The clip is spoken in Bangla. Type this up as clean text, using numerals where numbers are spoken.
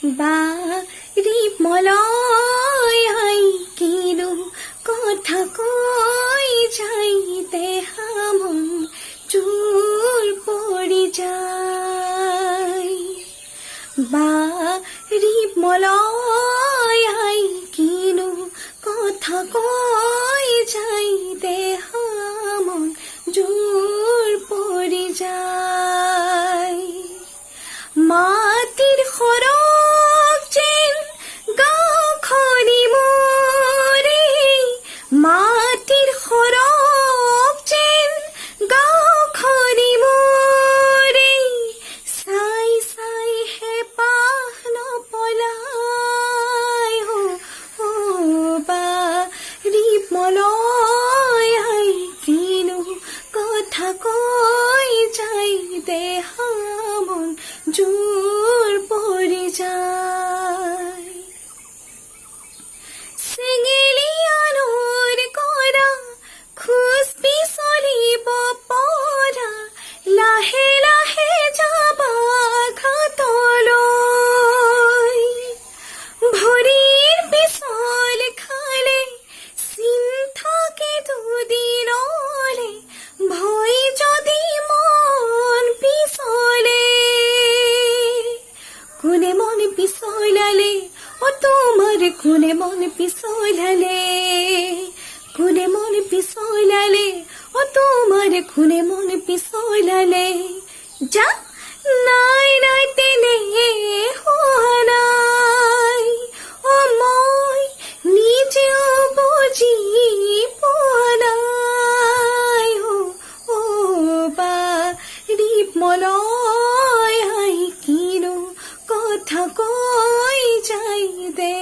বাড়ি মলয় কিনো কথা কৈ যাইতে হামন চুল পৰি যায়। বাড়ি মলয় কিনো কথা কৈ যাইতে হামন জোৰ পৰি যায়। মাটিৰ সৰগ যেন গাঁওখনি মোৰে, মাটিৰ সৰগ যেন গাঁওখনি মোৰে, চাই চাই হেঁপাহ নপলাই। বাড়ি মলয় কিনো কথা কৈ যাইতে হামন জোৰ পৰি যায়। চেঙেলীয়ানৰ কৰা খোজ পিছলিব পৰা, লাহে লাহে যাবা ঘাটলৈ। ভৰিৰ পিছল খালে চিন থাকে দুদিনলে, ভয় যদি মন পিছলে। কোনে মন পিছলালে ও তোমার, কোনে মন পিছলালে, কোনে মন পিছলালে ও তোমার, কোনে মন পিছলালে। যা নাই নাই তেনে হোৱা নাই, ও মই নিজেও বুজি পোৱা নাই। বাড়ি মলয় কিনো কথা কৈ যাইতে